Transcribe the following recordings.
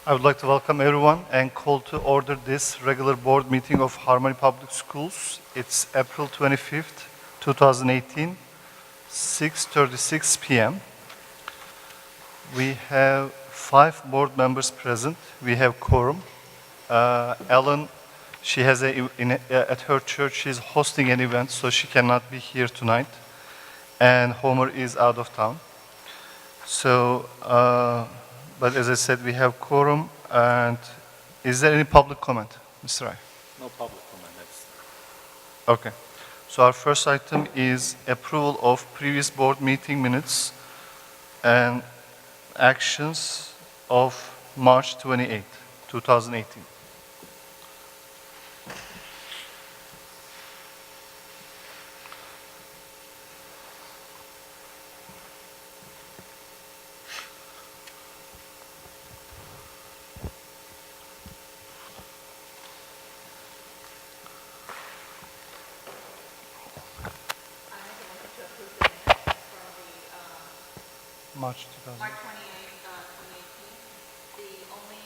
I would like to welcome everyone and call to order this regular board meeting of Harmony Public Schools. It's April 25th, 2018, 6:36 p.m. We have 5 board members present. We have quorum. Ellen, she has at her church, she's hosting an event, so she cannot be here tonight. And Homer is out of town. So, but as I said, we have quorum. And is there any public comment, Mr. Rai? No public comment. Okay. So our first item is approval of previous board meeting minutes and actions of March 28, 2018. March 2018. March 28, 2018. The only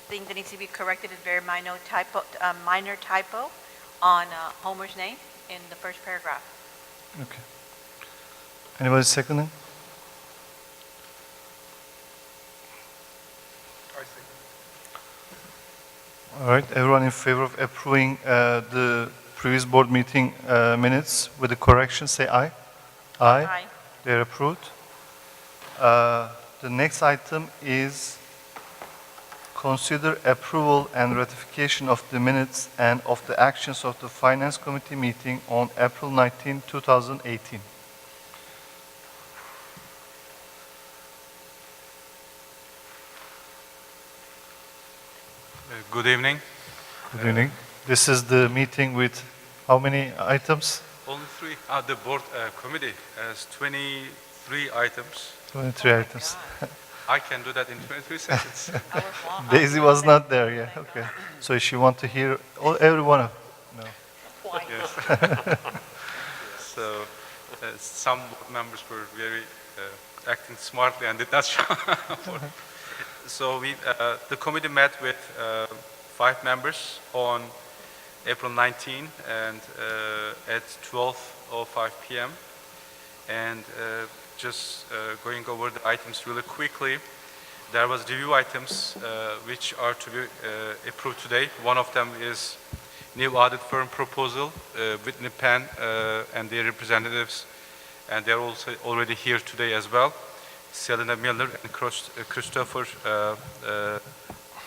thing that needs to be corrected is very minor typo on Homer's name in the first paragraph. Okay. Anybody seconding? I second. All right. Everyone in favor of approving the previous board meeting minutes with the correction, say aye. Aye. Aye. They're approved. The next item is consider approval and ratification of the minutes and of the actions of the Finance Committee meeting on April 19, 2018. Good evening. Good evening. This is the meeting with how many items? Only 3. The board committee has 23 items. 23 items. I can do that in 23 seconds. Daisy was not there, yeah. Okay. So she want to hear every one of no. Yes. So some board members were very acting smartly and did not show up. So the committee met with 5 members on April 19 and at 12:05 p.m. And just going over the items really quickly, there was review items which are to be approved today. One of them is new audit firm proposal, Whitney Penn and their representatives, and they're also already here today as well. Selena Miller and Christopher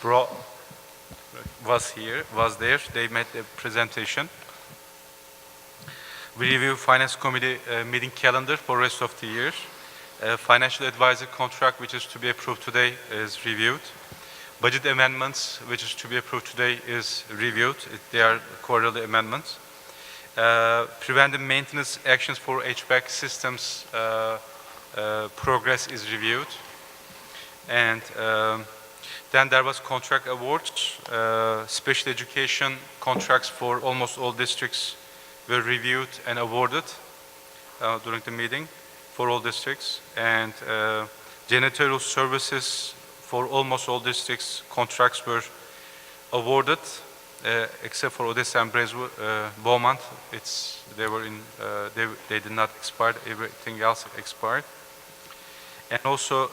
Bro was there. They made a presentation. We review Finance Committee meeting calendar for rest of the year. Financial advisor contract, which is to be approved today, is reviewed. Budget amendments, which is to be approved today, is reviewed. They are quarterly amendments. Preventive maintenance actions for HVAC systems progress is reviewed. And then there was contract awards. Special education contracts for almost all districts were reviewed and awarded during the meeting for all districts. And janitorial services for almost all districts contracts were awarded, except for Odessa and Beaumont. They did not expire. Everything else expired. And also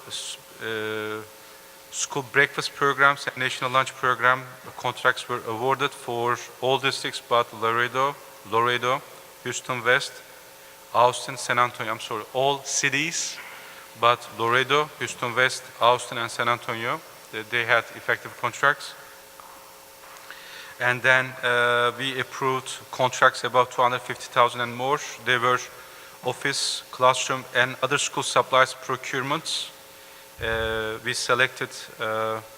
school breakfast programs and national lunch program contracts were awarded for all districts but Laredo, Houston West, Austin, San Antonio. I'm sorry, all cities but Laredo, Houston West, Austin, and San Antonio. They had effective contracts. And then we approved contracts about $250,000 and more. They were office, classroom, and other school supplies procurements.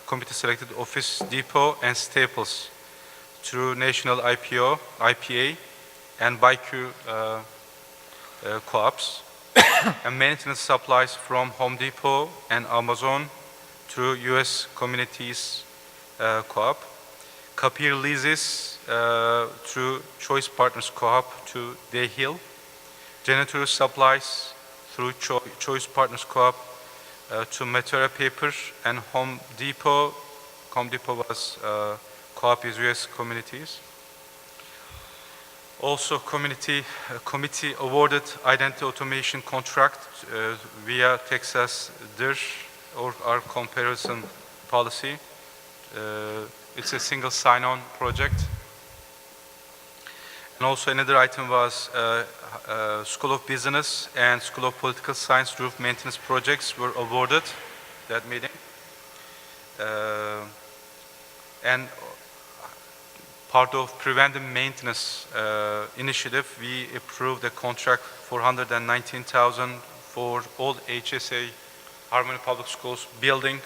Committee selected Office Depot and Staples through National IPA, and BYQ co-ops, and maintenance supplies from Home Depot and Amazon through U.S. Communities Co-op. Copier leases through Choice Partners Co-op to Day Hill. Janitorial supplies through Choice Partners Co-op to Matera Paper and Home Depot. Home Depot was Co-op US Communities. Also, committee awarded identity automation contract via Texas DIR or our comparison policy. It's a single sign-on project. And also another item was School of Business and School of Political Science roof maintenance projects were awarded that meeting. And part of preventive maintenance initiative, we approved a contract for $419,000 for all HSA Harmony Public Schools building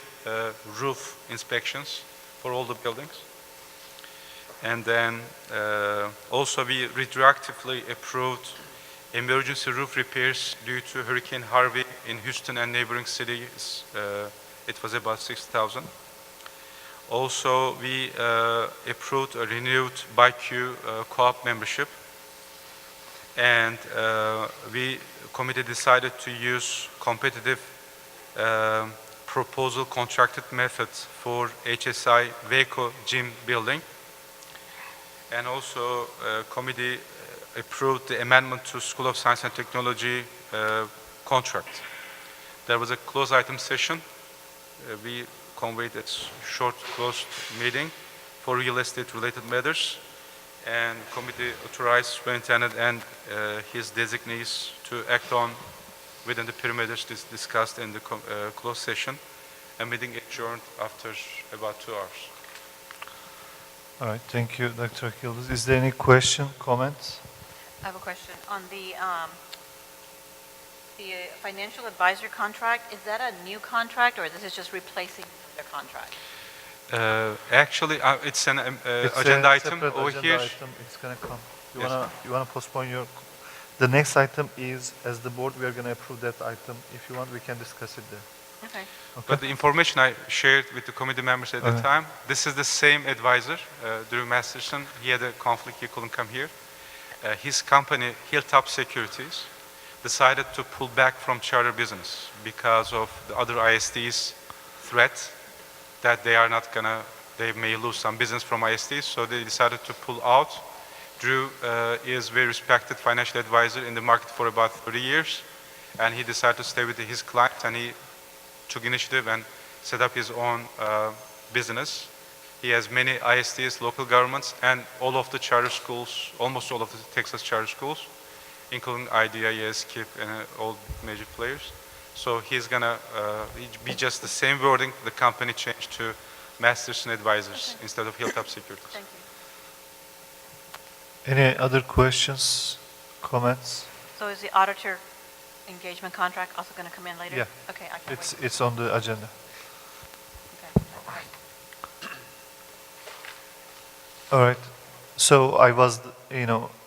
roof inspections for all the buildings. And then also we retroactively approved emergency roof repairs due to Hurricane Harvey in Houston and neighboring cities. It was about $6,000. Also, we approved a renewed BIQ co-op membership, and committee decided to use competitive proposal contracted methods for HSI VECO gym building. And also, committee approved the amendment to School of Science and Technology contract. There was a closed item session. We convened a short closed meeting for real estate related matters, and committee authorized superintendent and his designees to act on within the perimeters discussed in the closed session. A meeting adjourned after about 2 hours. All right, thank you, Dr. Yıldız. Is there any question, comments? I have a question on the financial advisor contract. Is that a new contract, or this is just replacing their contract? Actually, it's an It's a agenda item separate over agenda here. item. It's going to come. Yes. You wanna postpone your... The next item is, as the board, we are going to approve that item. If you want, we can discuss it there. Okay. Okay? But the information I shared with the committee members at the Okay. time, this is the same advisor, Drew Masterson. He had a conflict, he couldn't come here. His company, Hilltop Securities, decided to pull back from charter business because of the other ISDs' threat that they may lose some business from ISDs, so they decided to pull out. Drew is a very respected financial advisor in the market for about 30 years, and he decided to stay with his client, and he took initiative and set up his own business. He has many ISDs, local governments, and all of the charter schools, almost all of the Texas charter schools, including IDEA, yes, KIPP, and all major players. So he's gonna be just the same wording. The company changed to Masterson Advisors instead of Hilltop Securities. Thank you. Any other questions, comments? So is the auditor engagement contract also going to come in later? Yeah. Okay, I can wait. It's on the agenda. Okay. All right. All right. So I was,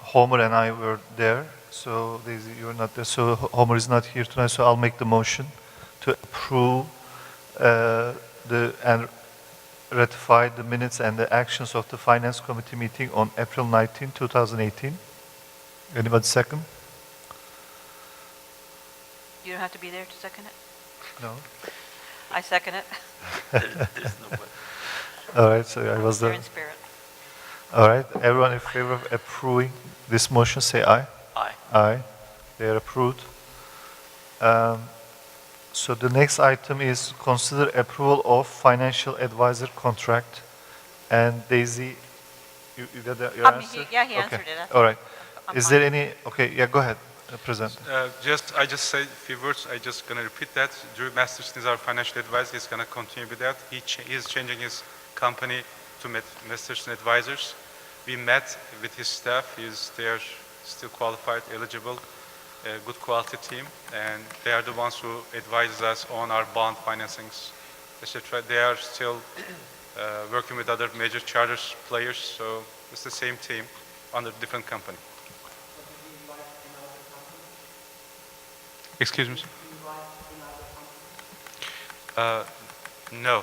Homer and I were there. So Daisy, you were not there. So Homer is not here tonight. So I'll make the motion to approve and ratify the minutes and the actions of the Finance Committee meeting on April 19, 2018. Anybody second? You don't have to be there to second it? No. I second it. There's no way. All right. So I was There there. in spirit. All right. Everyone in favor of approving this motion, say aye. Aye. Aye. They are approved. So the next item is consider approval of financial advisor contract. And Daisy, you got your He answer? yeah, he Okay. answered it. All right. I'm Is fine. there any, okay, yeah, go ahead, present. I just say a few words. I just gonna repeat that. Drew Masterson is our financial advisor. He's gonna continue with that. He's changing his company to Masterson Advisors. We met with his staff. They are still qualified, eligible, a good quality team, and they are the ones who advise us on our bond financings, etc. They are still working with other major charter players, so it's the same team under a different company. Excuse me? No.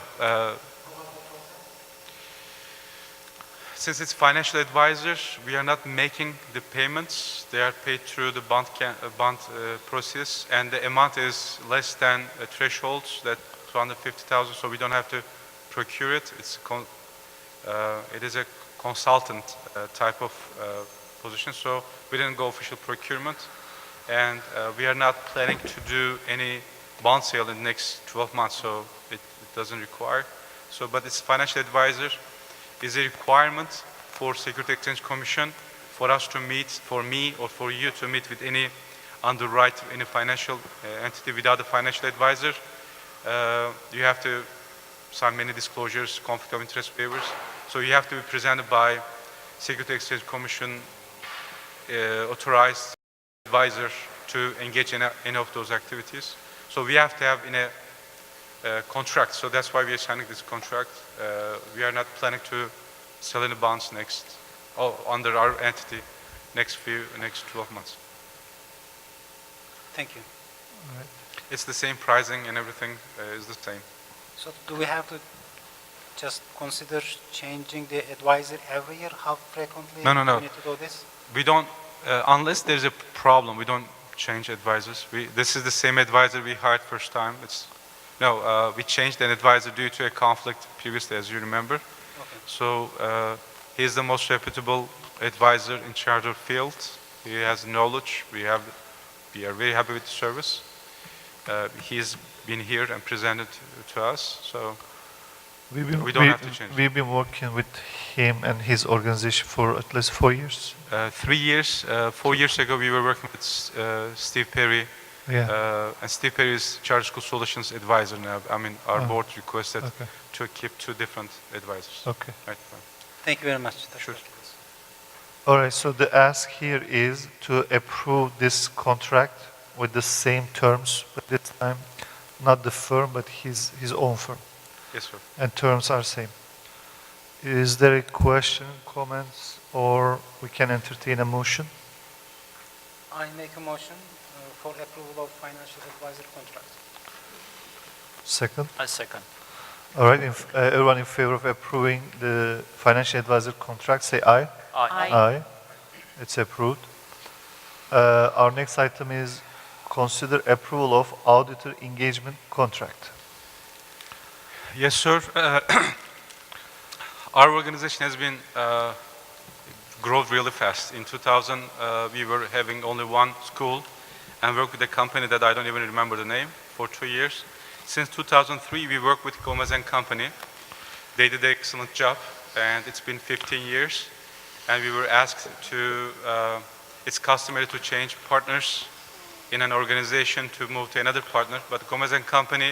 Since it's financial advisors, we are not making the payments. They are paid through the bond process, and the amount is less than a threshold, that 250,000. So we don't have to procure it. It is a consultant type of position. So we didn't go official procurement, and we are not planning to do any bond sale in the next 12 months. So it doesn't require. So, but it's financial advisor is a requirement for Security Exchange Commission for us to meet, for me or for you to meet with any underwriter, any financial entity without a financial advisor. You have to sign many disclosures, conflict of interest waivers. So you have to be presented by Security Exchange Commission authorized advisor to engage in any of those activities. So we have to have in a contract. So that's why we are signing this contract. We are not planning to sell any bonds under our entity next 12 months. Thank you. It's the same pricing and everything is the same. So do we have to just consider changing the advisor every year? How frequently No. do we need to do this? We don't, unless there's a problem, we don't change advisors. This is the same advisor we hired first time. We changed an advisor due to a conflict previously, as you remember. Okay. So he's the most reputable advisor in charge of field. He has knowledge. We are very happy with the service. He's been here and presented to us. So we don't have to change. We've been working with him and his organization for at least 4 years. 3 years. 4 years ago, we were working with Steve Perry. Yeah. And Steve Perry is Charter School Solutions advisor now. I mean, our Oh, board requested okay. to keep 2 different advisors. Okay. Right. Thank you very much. That's Sure. it. All right, so the ask here is to approve this contract with the same terms, but this time not the firm, but his own firm. Yes, sir. And terms are same. Is there a question, comments, or we can entertain a motion? I make a motion for approval of financial advisor contract. Second? I second. All right, everyone in favor of approving the financial advisor contract, say aye. Aye. Aye. It's approved. Our next item is consider approval of auditor engagement contract. Yes, sir. Our organization has been grown really fast. In 2000, we were having only one school and worked with a company that I don't even remember the name for 2 years. Since 2003, we worked with Gomez & Company. They did an excellent job, and it's been 15 years. And we were asked to, it's customary to change partners in an organization to move to another partner, but Gomez & Company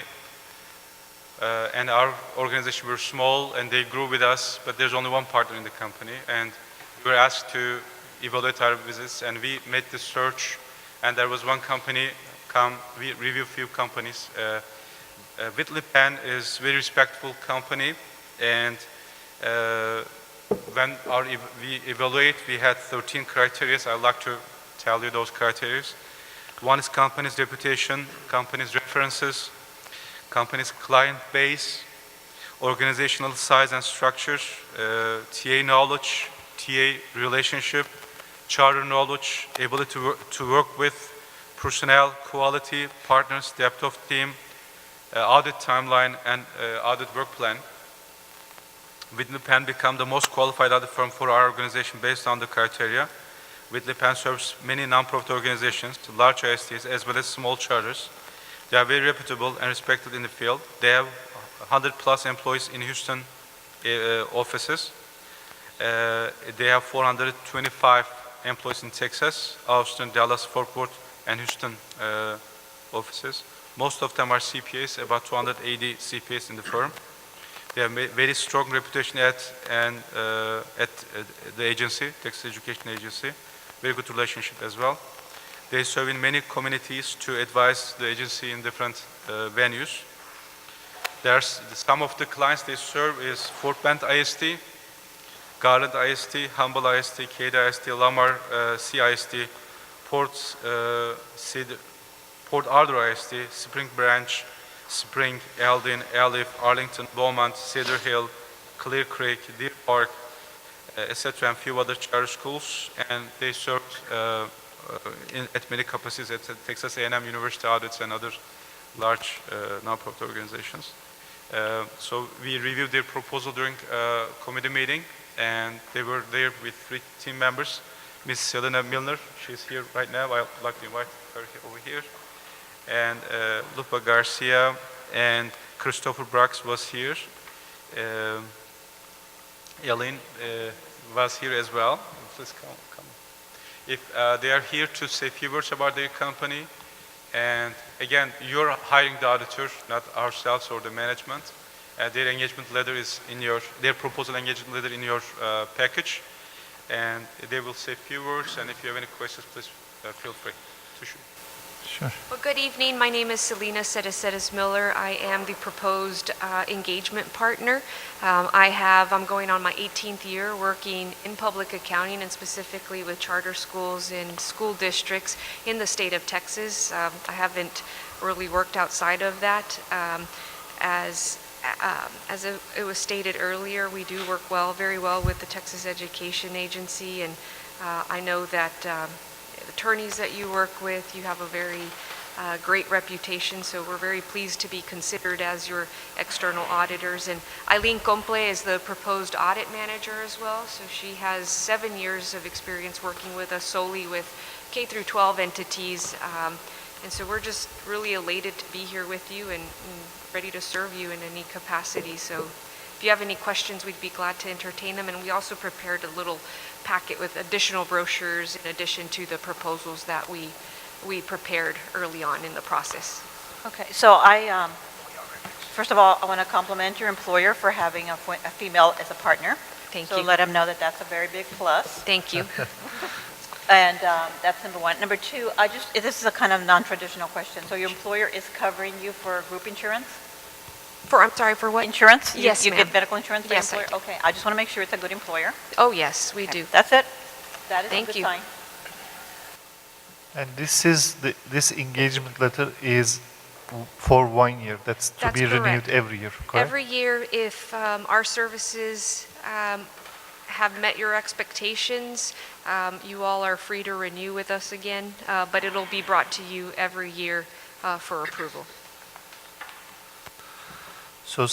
and our organization were small and they grew with us, but there's only one partner in the company. And we were asked to evaluate our visits, and we made the search, and there was one company we reviewed a few companies. Whitley Penn is a very respectful company, and when we evaluate, we had 13 criteria. I'd like to tell you those criteria. One is company's reputation, company's references, company's client base, organizational size and structure, TA knowledge, TA relationship, charter knowledge, ability to work with personnel, quality, partners, depth of team, audit timeline, and audit work plan. Whitley Penn became the most qualified audit firm for our organization based on the criteria. Whitley Penn serves many non-profit organizations, large ISTs, as well as small charters. They are very reputable and respected in the field. They have 100+ employees in Houston offices. They have 425 employees in Texas, Austin, Dallas, Fort Worth, and Houston offices. Most of them are CPAs, about 280 CPAs in the firm. They have a very strong reputation at the agency, Texas Education Agency. Very good relationship as well. They serve in many communities to advise the agency in different venues. There's some of the clients they serve is Fort Bend ISD, Garland ISD, Humble ISD, Cade ISD, Lamar CISD, Port Arthur ISD, Spring Branch, Spring, Eldon, Elif, Arlington, Beaumont, Cedar Hill, Clear Creek, Deer Park, etc., and few other charter schools, and they served at many capacities at Texas A&M University audits and other large nonprofit organizations. So we reviewed their proposal during committee meeting, and they were there with 3 team members. Ms. Selena Milner, she's here right now. I'd like to invite her over here. And Lupa Garcia and Christopher Brax was here. Elaine was here as well. Please come. If they are here to say a few words about their company. And again, you're hiring the auditor, not ourselves or the management. Their engagement letter is in their proposal engagement letter in your package. And they will say a few words, and if you have any questions, please feel free to shoot. Sure. Well, good evening. My name is Selena Sedesedes Miller. I am the proposed engagement partner. I'm going on my 18th year working in public accounting and specifically with charter schools in school districts in the state of Texas. I haven't really worked outside of that. As it was stated earlier, we do work very well with the Texas Education Agency, and I know that attorneys that you work with, you have a very great reputation, so we're very pleased to be considered as your external auditors. And Eileen Comple is the proposed audit manager as well, so she has 7 years of experience working with us solely with K through 12 entities. And so we're just really elated to be here with you and ready to serve you in any capacity. So if you have any questions, we'd be glad to entertain them. And we also prepared a little packet with additional brochures in addition to the proposals that we prepared early on in the process. Okay, so first of all, I want to compliment your employer for having a female as a partner. Thank So you. let them know that that's a very big plus. Thank you. And that's number one. Number two, this is a kind of non-traditional question. So your employer is covering you for group insurance? I'm sorry, for what? Insurance? Yes, You ma'am. get medical insurance for your Yes, I employer? do. Okay, I just want to make sure it's a good employer. Oh, yes, we Okay, do. That's it. That is a Thank good you. sign. And this engagement letter is for 1 year. That's to That's be renewed correct. every year, correct? Every year, if our services have met your expectations, you all are free to renew with us again, but it'll be brought to you every year for approval. So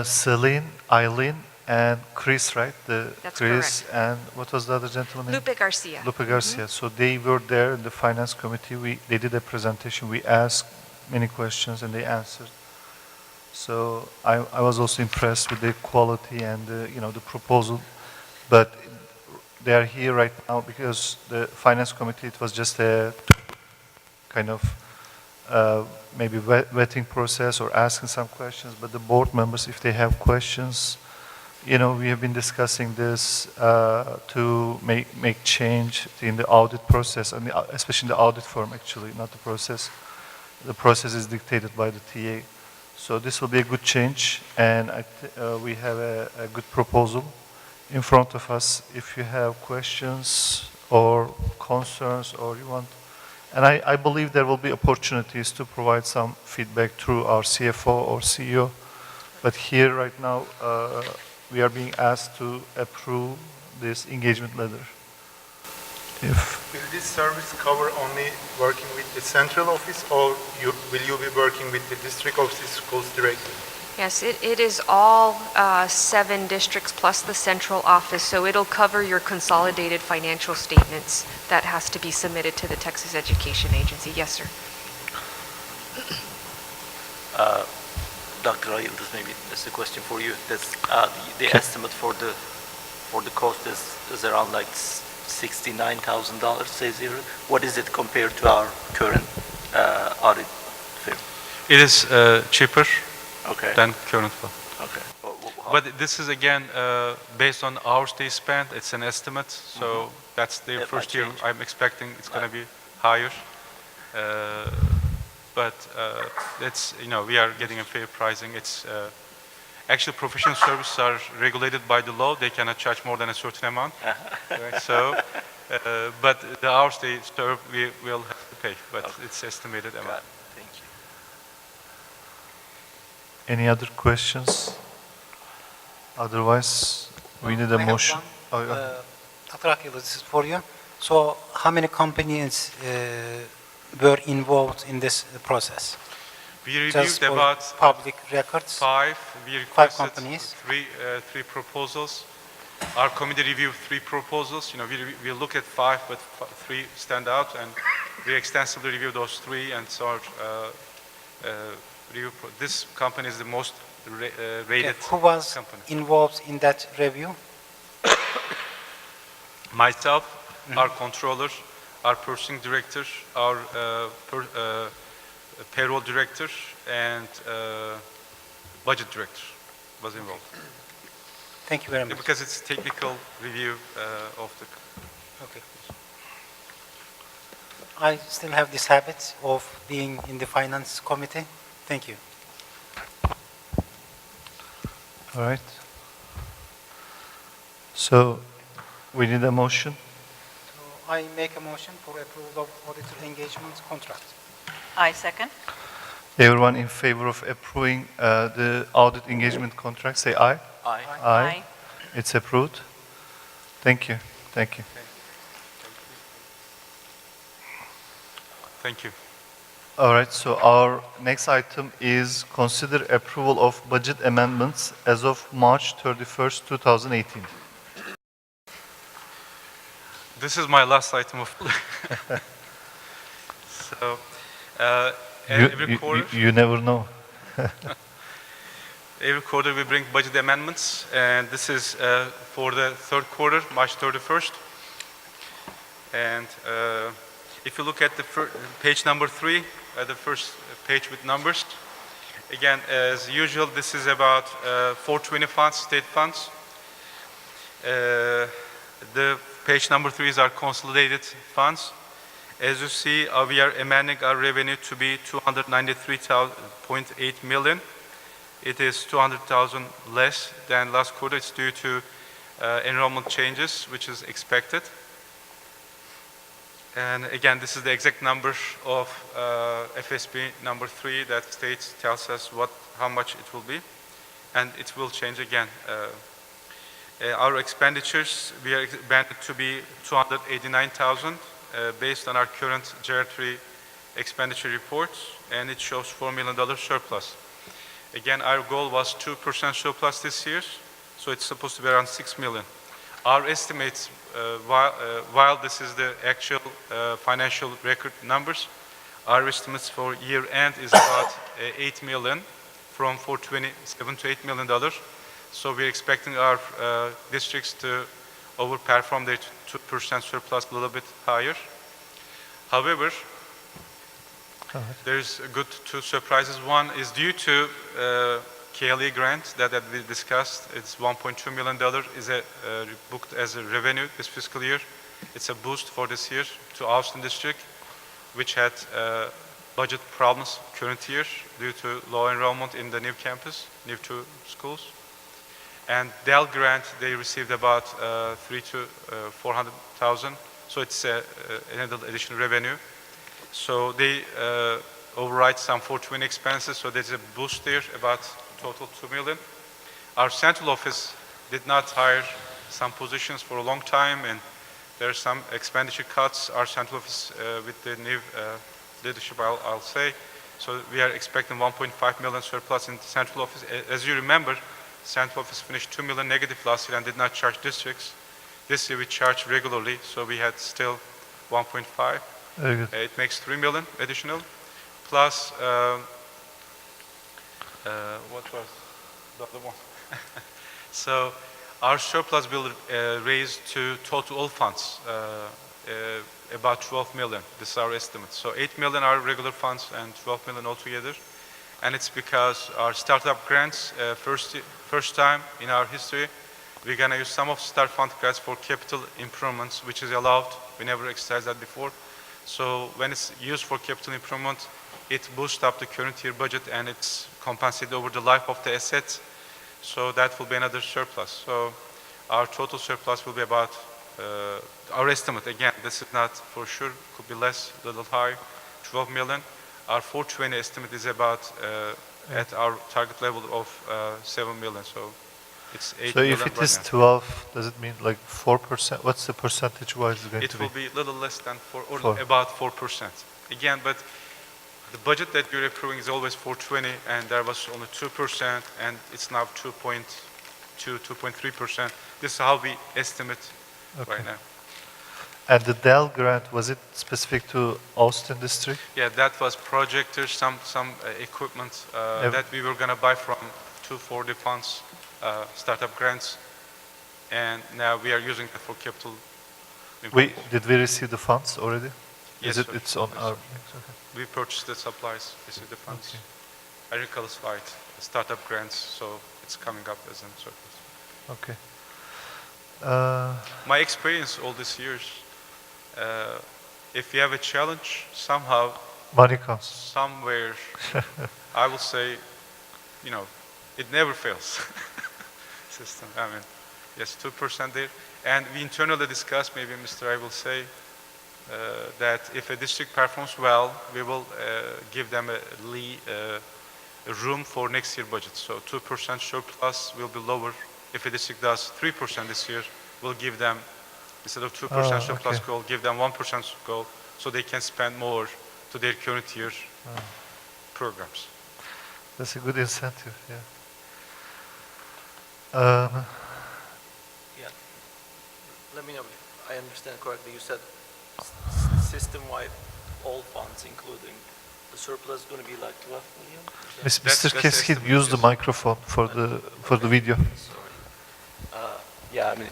Celine, Eileen, and Chris, right? That's Chris and what was the other gentleman name? Lupe Garcia. Lupe Garcia. So they were there in the finance committee. They did a presentation. We asked many questions and they answered. So I was also impressed with the quality and the proposal. But they are here right now because the finance committee, it was just a kind of maybe vetting process or asking some questions. But the board members, if they have questions, we have been discussing this to make change in the audit process, and especially in the audit firm, actually, not the process. The process is dictated by the TA. So this will be a good change, and we have a good proposal in front of us. If you have questions or concerns or you want, and I believe there will be opportunities to provide some feedback through our CFO or CEO, but here right now, we are being asked to approve this engagement letter. Will this service cover only working with the central office, or will you be working with the district office schools directly? Yes, it is all 7 districts plus the central office, so it'll cover your consolidated financial statements that has to be submitted to the Texas Education Agency. Yes, sir. Dr. Ayıldız, maybe that's a question for you. That's the estimate for the cost is around like $69,000, says here. What is it compared to our current audit firm? It is cheaper Okay. than current one. Okay. But this is again based on hours they spent. It's an estimate, so that's their It first might year. change. I'm expecting it's going to be higher. But it's we are getting a fair pricing. It's actually professional services are regulated by the law. They cannot charge more than a certain amount. Right? So, but the hours they serve, we will have to pay. But it's estimated Got amount. it. Thank you. Any other questions? Otherwise, we need a I have motion. one Oh, yeah. Dr. Akil, this is for you. So how many companies were involved in this process? We Just reviewed for about public records? five. We Five requested companies. three proposals. Our committee reviewed three proposals. You know, we look at five, but three stand out, and we extensively reviewed those three. And so our this company is the most rated Okay, who was company. involved in that review? Myself, our controller, our purchasing director, our payroll director, and budget director was involved. Thank you very much. Because it's technical review of the. Okay. I still have this habit of being in the finance committee. Thank you. All right. So we need a motion. So I make a motion for approval of auditor engagement contract. I second. Everyone in favor of approving the audit engagement contract, say aye. Aye. Aye. It's approved. Thank you. Thank you. Thank you. All right, so our next item is consider approval of budget amendments as of March 31st, 2018. This is my last item of. So, every quarter. You never know. Every quarter we bring budget amendments, and this is for the third quarter, March 31st. And if you look at the page number 3, the first page with numbers, again, as usual, this is about 420 funds, state funds. The page number 3 is our consolidated funds. As you see, we are amending our revenue to be 293.8 million. It is 200,000 less than last quarter. It's due to enrollment changes, which is expected. And again, this is the exact number of FSB number 3 that tells us how much it will be, and it will change again. Our expenditures, we are expected to be 289,000 based on our current geriatry expenditure report, and it shows $4 million surplus. Again, our goal was 2% surplus this year, so it's supposed to be around 6 million. Our estimates, while this is the actual financial record numbers, our estimates for year end is about 8 million, from 427 to $8 million. So we're expecting our districts to overperform their 2% surplus a little bit higher. However, there's two surprises. One is due to KLE grant that we discussed. It's $1.2 million is booked as a revenue this fiscal year. It's a boost for this year to Austin District, which had budget problems current year due to low enrollment in the new campus, new 2 schools. And Dell grant, they received about 300,000 to 400,000. So it's another additional revenue. So they override some 420 expenses, so there's a boost there, about total 2 million. Our central office did not hire some positions for a long time, and there are some expenditure cuts. Our central office with the new leadership, I'll say. So we are expecting 1.5 million surplus in the central office. As you remember, central office finished 2 million negative last year and did not charge districts. This year we charge regularly, so we had still 1.5. Very good. It makes 3 million additional, plus what was the other one? So our surplus will raise to total all funds about 12 million. This is our estimate. So 8 million are regular funds and 12 million altogether. And it's because our startup grants, first time in our history, we're going to use some of start fund grants for capital improvements, which is allowed. We never exercised that before. So when it's used for capital improvement, it boosts up the current year budget and it's compensated over the life of the assets. So that will be another surplus. So our total surplus will be about, our estimate, again, this is not for sure, could be less, a little higher, 12 million. Our 420 estimate is about at our target level of 7 million. So It's 8 So million if it right is now. 12, does it mean like 4%? What's the percentage-wise going It to will be? be a little less than 4, or Four. about 4%. Again, but the budget that you're approving is always 420, and there was only 2%, and it's now 2.2, 2.3%. This is how we estimate Okay. right now. And the Dell grant, was it specific to Austin district? Yeah, that was projectors, some equipment Ev- that we were going to buy from 240 funds, startup grants, and now we are using that for capital. Did we receive the funds already? Yes, Is it, sir. it's on Yes, our, sir. okay. We purchased the supplies, received the funds. Okay. Agricultural startup grants, so it's coming up as a surplus. Okay. My experience all these years, if you have a challenge, somehow, Money comes. somewhere, I will say, you know, it never fails. System, I mean, yes, 2% there. And we internally discussed, maybe Mr. I will say, that if a district performs well, we will give them a room for next year budget. So 2% surplus will be lower. If a district does 3% this year, we'll give them, instead of 2% surplus okay. goal, give them 1% goal, so they can spend more to their current year programs. That's a good incentive, yeah. Yeah. Let me know if I understand correctly. You said system-wide, all funds, including the surplus, is going to be like 12 million? Is that- Mr. that's Keskin, estimate, use the yes. microphone for the video. Sorry. Yeah, I mean,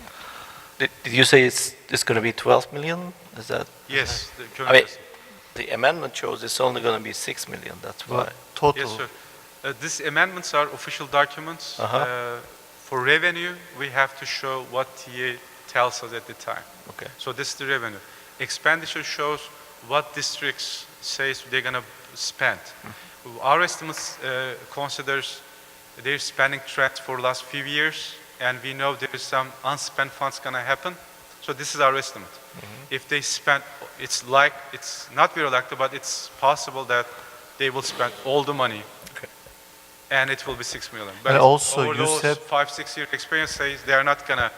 did you say it's going to be 12 million? Is that? Yes, the I current mean, estimate. the amendment shows it's only going to be 6 million, that's why. Total. Yes, sir. These amendments are official documents. Uh-huh. For revenue, we have to show what TA tells us at the time. Okay. So this is the revenue. Expenditure shows what districts says they're going to spend. Our estimates considers their spending trend for the last few years, and we know there is some unspent funds going to happen. So this is our estimate. If they spend, it's not very likely, but it's possible that they will spend all the money. Okay. And it will be 6 million. But And also over you those said- 5-6 year experience says they are not going to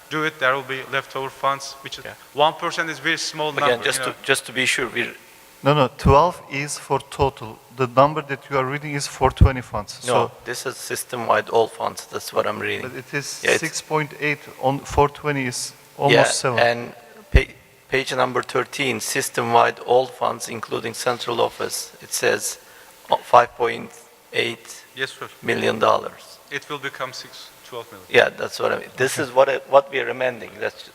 do it. There will be leftover funds, which is Yeah. 1% is very small number. Again, you know. just to be sure, we're, No, 12 is for total. The number that you are reading is 420 funds. no, this is system-wide, all funds, that's what I'm But reading. it is Yeah, it's- 6.8 on 420 is Yeah, almost 7. and page number 13, system-wide, all funds, including central office, it says $5.8 Yes, sir. million. It will become 12 million. Yeah, that's what I mean. This is what we are amending, that's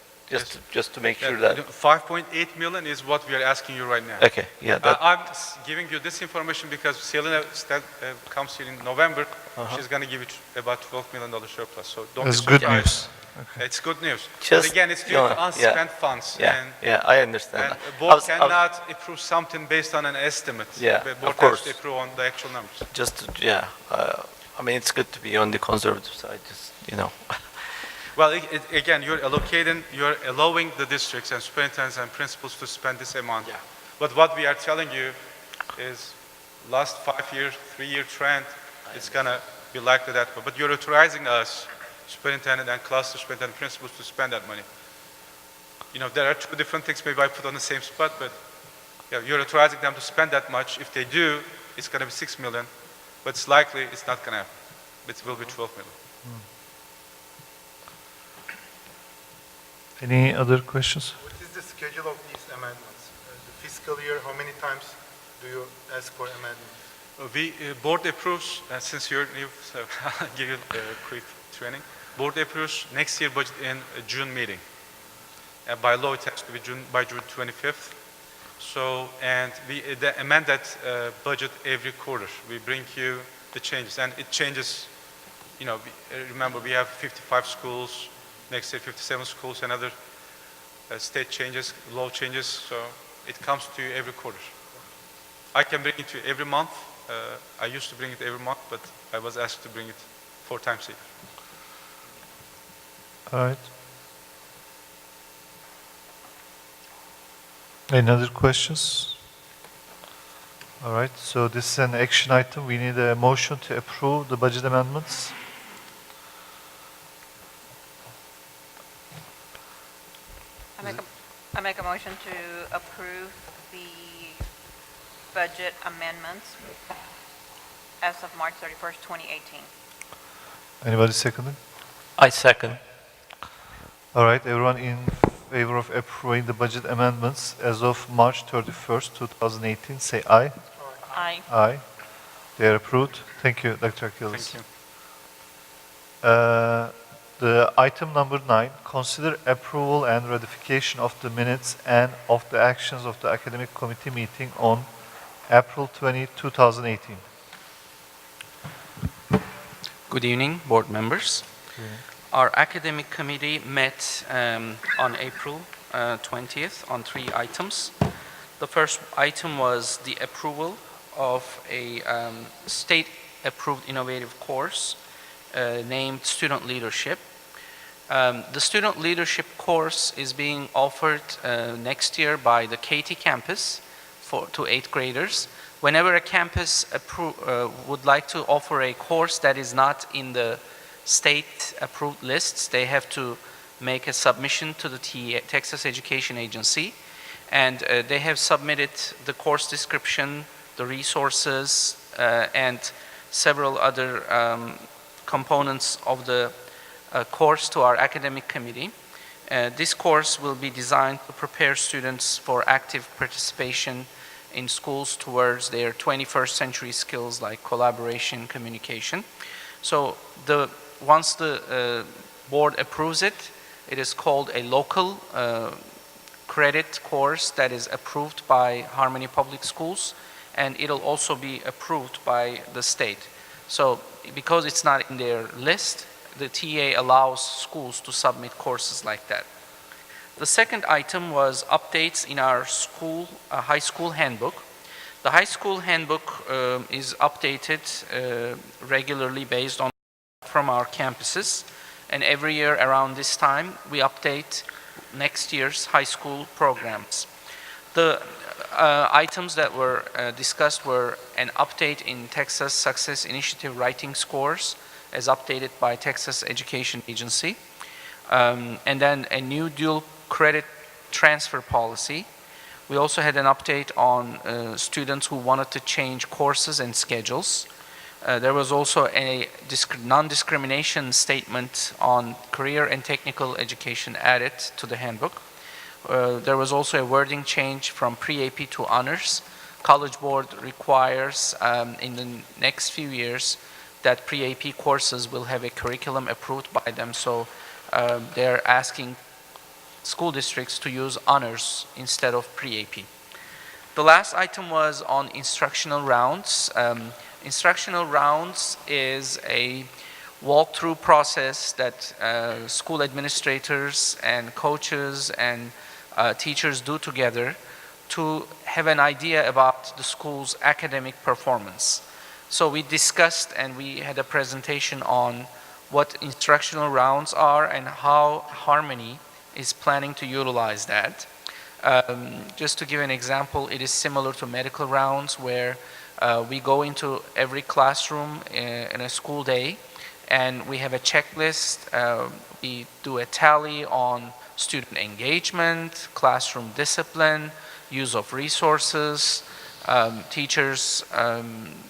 just to make sure Yeah, that, 5.8 million is what we are asking you right now. okay, yeah, that, I'm giving you this information because Selena comes here in November. Uh-huh. She's going to give you about $12 million surplus. So don't That's be good surprised. news. It's good news. Just, But again, it's due you to know, unspent funds. yeah, And, yeah, I understand. and that. the I board was- cannot approve something based on an estimate. Yeah, The of board has course. to approve on the actual numbers. Just, yeah, I mean, it's good to be on the conservative side, just, you know. Well, again, you're allowing the districts and superintendents and principals to spend this amount. Yeah. But what we are telling you is last 5 year, 3-year trend, it's gonna be likely that way. But you're authorizing us, superintendent and cluster superintendent principals, to spend that money. You know, there are two different things maybe I put on the same spot, but yeah, you're authorizing them to spend that much. If they do, it's gonna be 6 million, but it's likely it's not gonna happen. It will be 12 million. Any other questions? What is the schedule of these amendments? The fiscal year, how many times do you ask for amendments? Board approves, since you're new, so I'll give you a quick training. Board approves next year budget in a June meeting. By law, it has to be by June 25th. So, and we amend that budget every quarter. We bring you the changes, and it changes, you know, remember we have 55 schools, next year 57 schools, and other state changes, law changes, so it comes to you every quarter. I can bring it to you every month. I used to bring it every month, but I was asked to bring it 4 times a year. All right. Any other questions? All right, so this is an action item. We need a motion to approve the budget amendments. I make a motion to approve the budget amendments as of March 31st, 2018. Anybody seconding? I second. All right, everyone in favor of approving the budget amendments as of March 31st, 2018, say aye. Aye. Aye. They are approved. Thank you, Dr. Achilles. Thank you. The item number 9, consider approval and ratification of the minutes and of the actions of the academic committee meeting on April 20, 2018. Good evening, board members. Our academic committee met on April 20th on 3 items. The first item was the approval of a state-approved innovative course named Student Leadership. The Student Leadership course is being offered next year by the Katy campus to 8th graders. Whenever a campus would like to offer a course that is not in the state-approved lists, they have to make a submission to the Texas Education Agency, and they have submitted the course description, the resources, and several other components of the course to our academic committee. This course will be designed to prepare students for active participation in schools towards their 21st century skills like collaboration, communication. So once the board approves it, it is called a local credit course that is approved by Harmony Public Schools, and it'll also be approved by the state. So because it's not in their list, the TA allows schools to submit courses like that. The second item was updates in our high school handbook. The high school handbook is updated regularly based on from our campuses, and every year around this time we update next year's high school programs. The items that were discussed were an update in Texas Success Initiative writing scores as updated by Texas Education Agency, and then a new dual credit transfer policy. We also had an update on students who wanted to change courses and schedules. There was also a non-discrimination statement on career and technical education added to the handbook. There was also a wording change from pre-AP to honors. College Board requires in the next few years that pre-AP courses will have a curriculum approved by them, so they're asking school districts to use honors instead of pre-AP. The last item was on instructional rounds. Instructional rounds is a walkthrough process that school administrators and coaches and teachers do together to have an idea about the school's academic performance. So we discussed and we had a presentation on what instructional rounds are and how Harmony is planning to utilize that. Just to give an example, it is similar to medical rounds where we go into every classroom in a school day and we have a checklist. We do a tally on student engagement, classroom discipline, use of resources, teachers'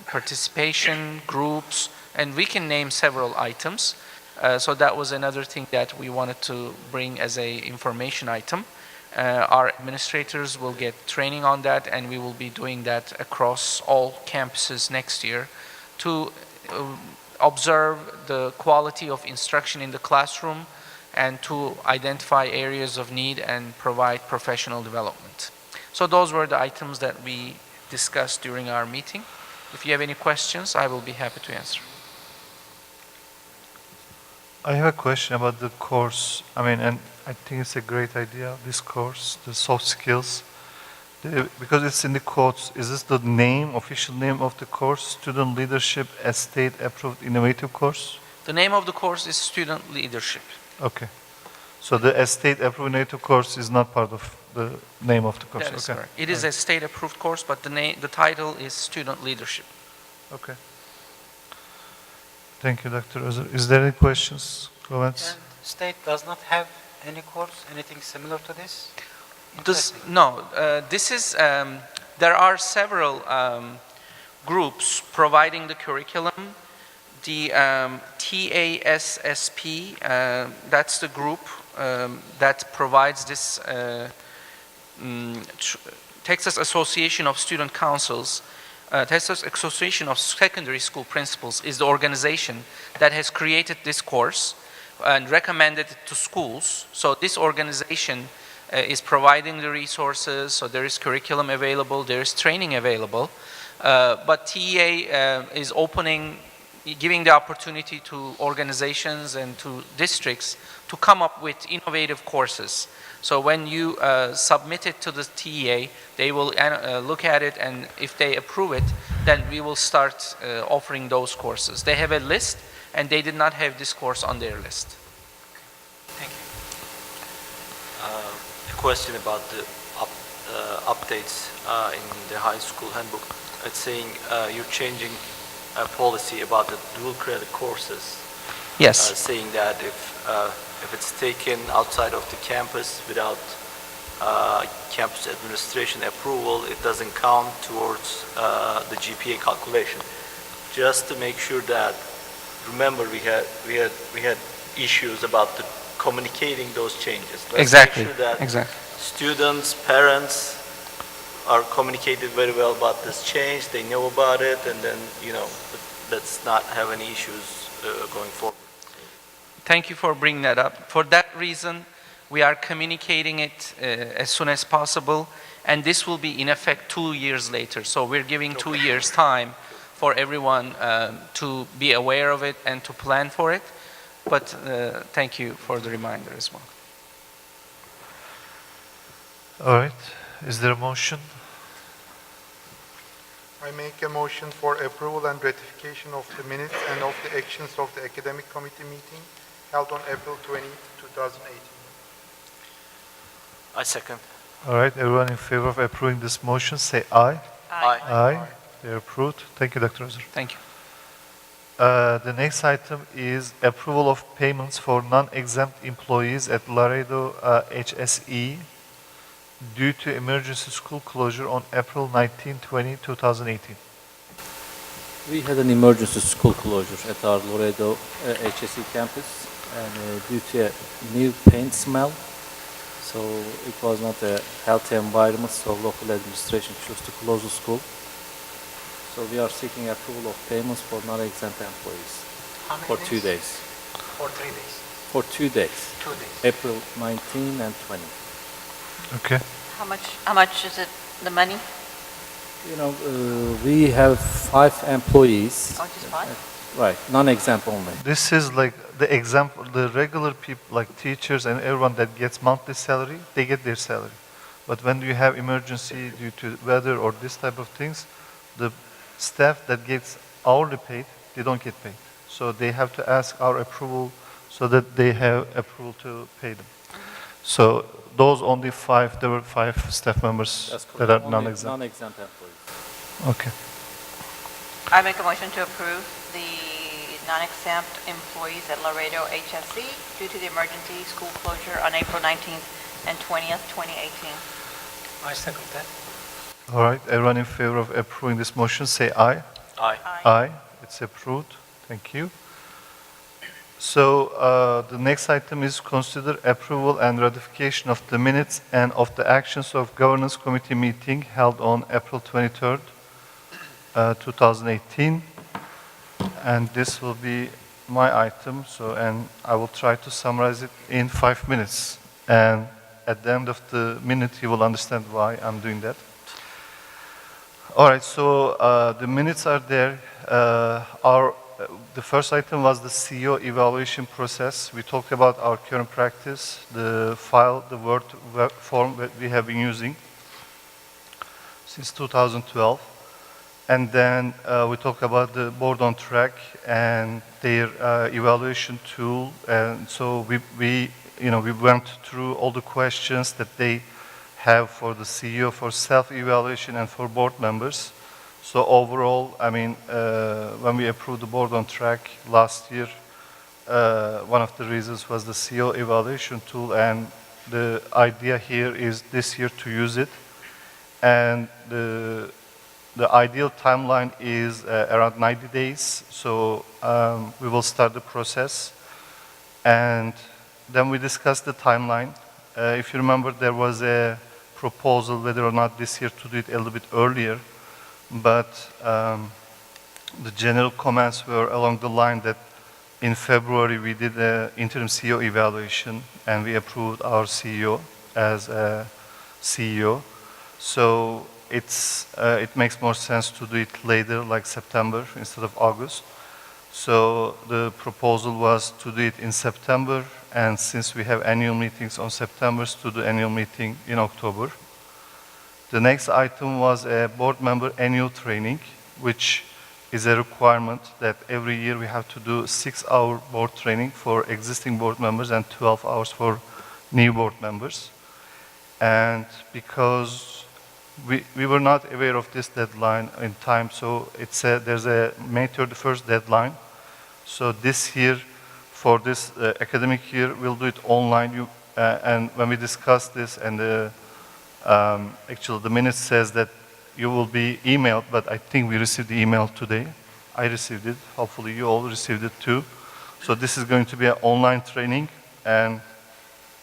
participation, groups, and we can name several items. So that was another thing that we wanted to bring as an information item. Our administrators will get training on that, and we will be doing that across all campuses next year to observe the quality of instruction in the classroom and to identify areas of need and provide professional development. So those were the items that we discussed during our meeting. If you have any questions, I will be happy to answer. I have a question about the course. And I think it's a great idea, this course, the soft skills. Because it's in the quotes, is this the name, official name of the course, Student Leadership, a state-approved innovative course? The name of the course is Student Leadership. Okay. So the state-approved innovative course is not part of the name of the course? That is Okay. correct. It is a state-approved course, but the title is Student Leadership. Okay. Thank you, Dr. Özer. Is there any questions, comments? And state does not have any course, anything similar to this? This, Interesting. no, this is, there are several groups providing the curriculum. The TASSP, that's the group that provides this Texas Association of Student Councils. Texas Association of Secondary School Principals is the organization that has created this course and recommended it to schools. So this organization is providing the resources, so there is curriculum available, there is training available, but TEA is giving the opportunity to organizations and to districts to come up with innovative courses. So when you submit it to the TEA, they will look at it, and if they approve it, then we will start offering those courses. They have a list, and they did not have this course on their list. Thank you. A question about the updates in the high school handbook. It's saying you're changing a policy about the dual credit courses. Yes. Saying that if it's taken outside of the campus without campus administration approval, it doesn't count towards the GPA calculation. Just to make sure that, remember we had issues about communicating those changes. Let's Exactly. make sure that Exactly. students, parents are communicated very well about this change. They know about it, and then let's not have any issues going forward. Thank you for bringing that up. For that reason, we are communicating it as soon as possible, and this will be in effect 2 years later. So we're giving 2 years time for everyone to be aware of it and to plan for it. But thank you for the reminder as well. All right. Is there a motion? I make a motion for approval and ratification of the minutes and of the actions of the academic committee meeting held on April 20, 2018. I second. All right. Everyone in favor of approving this motion, say aye. Aye. Aye. They're approved. Thank you, Dr. Özer. Thank you. The next item is approval of payments for non-exempt employees at Laredo HSE due to emergency school closure on April 19, 2018. We had an emergency school closure at our Laredo HSE campus, and due to a new paint smell, so it was not a healthy environment, so local administration chose to close the school. So we are seeking approval of payments for non-exempt employees How many for days? 2 days. For 3 days. For 2 days, 2 days. April 19 and 20. Okay. How much is it, the money? You know, we have 5 employees. Oh, just 5? Right, non-exempt only. This is like the example, the regular people like teachers and everyone that gets monthly salary, they get their salary. But when you have emergency due to weather or this type of things, the staff that gets hourly paid, they don't get paid. So they have to ask our approval so that they have approval to pay them. So those only 5, there were 5 staff members That's that correct. are Only non-exempt. non-exempt employees. Okay. I make a motion to approve the non-exempt employees at Laredo HSE due to the emergency school closure on April 19th and 20th, 2018. I second that. All right, everyone in favor of approving this motion, say aye. Aye. Aye, it's approved. Thank you. So the next item is consider approval and ratification of the minutes and of the actions of governance committee meeting held on April 23rd, 2018. And this will be my item, and I will try to summarize it in 5 minutes. And at the end of the minute, you will understand why I'm doing that. All right, so the minutes are there. The first item was the CEO evaluation process. We talked about our current practice, the file, the Word form that we have been using since 2012. And then we talked about the board on track and their evaluation tool. And so we went through all the questions that they have for the CEO for self-evaluation and for board members. So overall, I mean, when we approved the board on track last year, one of the reasons was the CO evaluation tool, and the idea here is this year to use it. And the ideal timeline is around 90 days, so we will start the process. And then we discussed the timeline. If you remember, there was a proposal whether or not this year to do it a little bit earlier, but the general comments were along the line that in February we did an interim CEO evaluation and we approved our CEO as a CEO. So it makes more sense to do it later, like September instead of August. So the proposal was to do it in September, and since we have annual meetings on September, to do annual meeting in October. The next item was a board member annual training, which is a requirement that every year we have to do 6-hour board training for existing board members and 12 hours for new board members. And because we were not aware of this deadline in time, so there's a May 31st deadline. So this year, for this academic year, we'll do it online. And when we discussed this, and actually the minute says that you will be emailed, but I think we received the email today. I received it. Hopefully you all received it too. So this is going to be an online training, and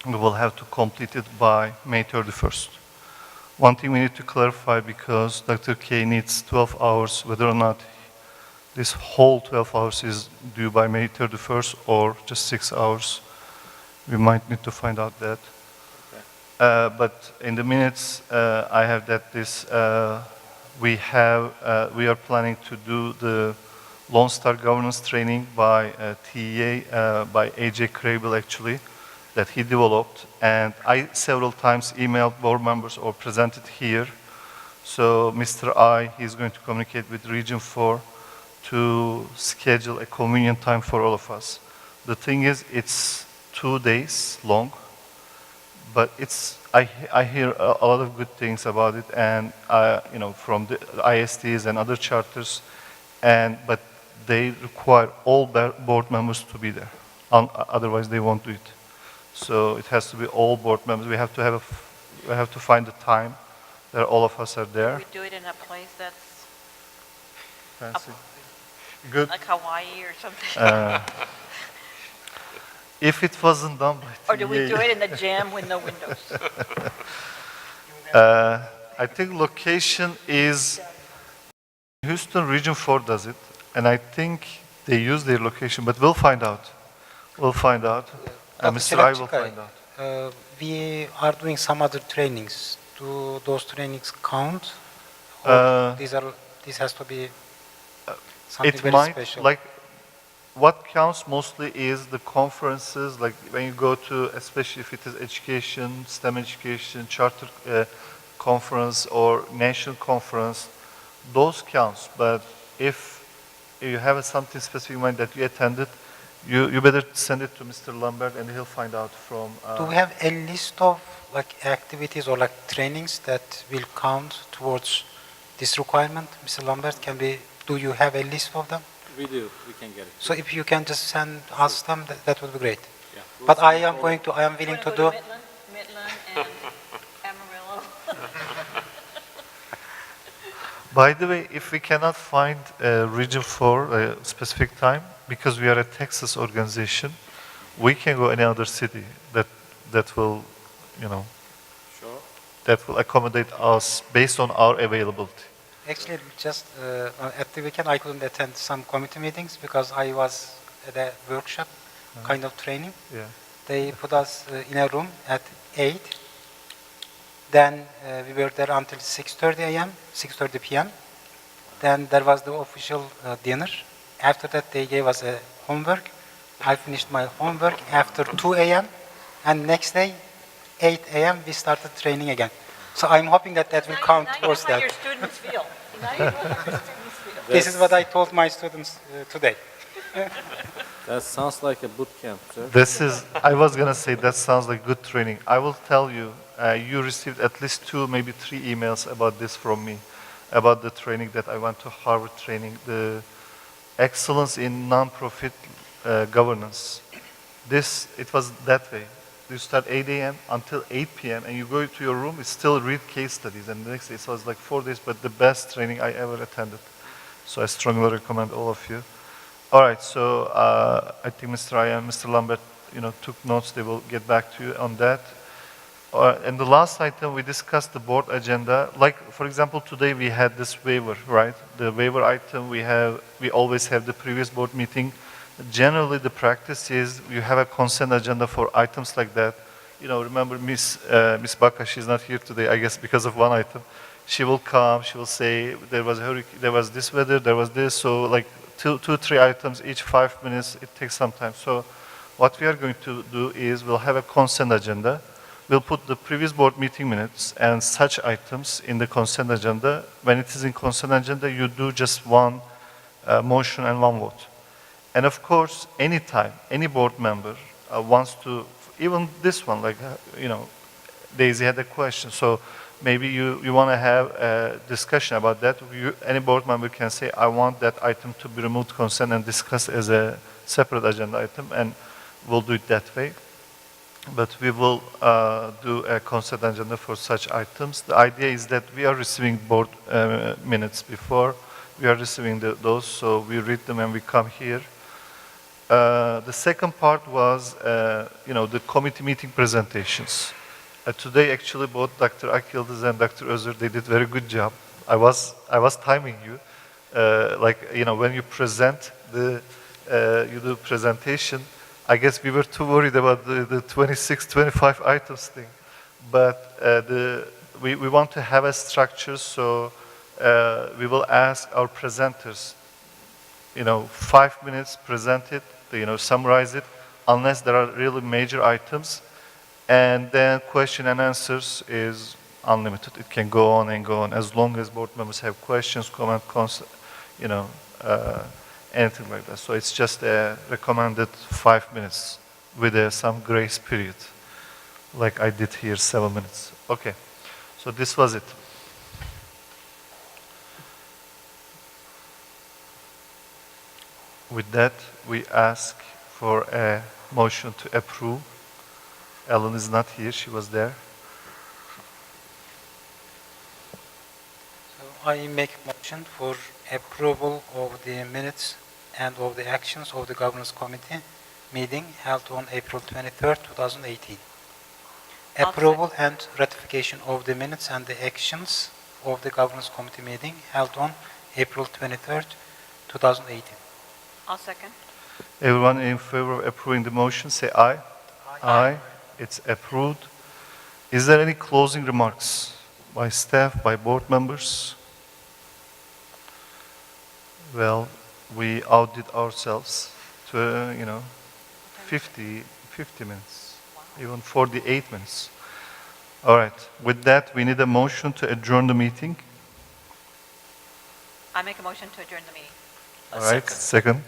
we will have to complete it by May 31st. One thing we need to clarify, because Dr. K needs 12 hours, whether or not this whole 12 hours is due by May 31st or just 6 hours. We might need to find out that. But in the minutes, I have that we are planning to do the Lone Star governance training by TEA, by AJ Crable actually, that he developed. And I several times emailed board members or presented here. So Mr. I, he's going to communicate with Region 4 to schedule a convenient time for all of us. The thing is, it's 2 days long, but I hear a lot of good things about it, and from the ISDs and other charters, but they require all board members to be there. Otherwise, they won't do it. So it has to be all board members. We have to find the time that all of us are there. We do it in a place that's Fancy. Good. like Hawaii or something. If it wasn't done by Or do we TA, do it in the gym with no windows? I think location is Houston Region 4 does it, and I think they use their location, but we'll find out. We'll find out. And Mr. I will find out. We are doing some other trainings. Do those trainings count? Or this has to be something It very might, special? like, what counts mostly is the conferences, like when you go to, especially if it is education, STEM education, charter conference or national conference, those counts. But if you have something specific in mind that you attended, you better send it to Mr. Lambert and he'll find out from... Do we have a list of activities or trainings that will count towards this requirement? Mr. Lambert, do you have a list of them? We do, we can get it. So if you can just send us them, that would be great. Yeah. But I am willing to do... Midland and Amarillo. By the way, if we cannot find Region 4 a specific time, because we are a Texas organization, we can go any other city that will, Sure. that will accommodate us based on our availability. Actually, just at the weekend, I couldn't attend some committee meetings because I was at a workshop, kind of training. Yeah. They put us in a room at 8. Then we were there until 6:30 a.m., 6:30 p.m. Then there was the official dinner. After that, they gave us a homework. I finished my homework after 2 a.m. And next day, 8 a.m., we started training again. So I'm hoping that will count towards Now you know how that. your students feel. Now you know how your students feel. This is what I told my students today. That sounds like a boot camp, sir. I was going to say, that sounds like good training. I will tell you, you received at least 2, maybe 3 emails about this from me, about the training that I went to Harvard training, the excellence in nonprofit governance. It was that way. You start 8 a.m. until 8 p.m. and you go to your room, it's still read case studies. And the next day, it was like 4 days, but the best training I ever attended. So I strongly recommend all of you. All right, so I think Mr. Ryan, Mr. Lambert, took notes. They will get back to you on that. And the last item, we discussed the board agenda. Like, for example, today we had this waiver, right? The waiver item, we always have the previous board meeting. Generally, the practice is you have a consent agenda for items like that. Remember Miss Baka, she's not here today, I guess, because of one item. She will come, she will say, there was this weather, there was this, so like two, 3 items, each 5 minutes, it takes some time. So what we are going to do is we'll have a consent agenda. We'll put the previous board meeting minutes and such items in the consent agenda. When it is in consent agenda, you do just one motion and one vote. And of course, anytime any board member wants to, even this one, like, Daisy had a question, so maybe you want to have a discussion about that. Any board member can say, I want that item to be removed consent and discussed as a separate agenda item, and we'll do it that way. But we will do a consent agenda for such items. The idea is that we are receiving board minutes before. We are receiving those, so we read them and we come here. The second part was, the committee meeting presentations. Today, actually, both Dr. Akildiz and Dr. Özür, they did a very good job. I was timing you. When you present, you do presentation, I guess we were too worried about the 26, 25 items thing. But we want to have a structure, so we will ask our presenters, 5 minutes, present it, summarize it, unless there are really major items. And then question and answers is unlimited. It can go on and go on as long as board members have questions, comments, anything like that. So it's just a recommended 5 minutes with some grace period, like I did here, 7 minutes. Okay, so this was it. With that, we ask for a motion to approve. Ellen is not here, she was there. So I make a motion for approval of the minutes and of the actions of the Governance Committee meeting held on April 23rd, 2018. Approval and ratification of the minutes and the actions of the Governance Committee meeting held on April 23rd, 2018. I'll second. Everyone in favor of approving the motion, say aye. Aye. It's approved. Is there any closing remarks by staff, by board members? Well, we outdid ourselves to, 50 minutes, even 48 minutes. All right, with that, we need a motion to adjourn the meeting. I make a motion to adjourn the meeting. All right, second.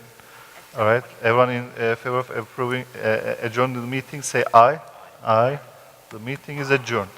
All right, everyone in favor of approving adjourning the meeting, say aye. Aye. The meeting is adjourned.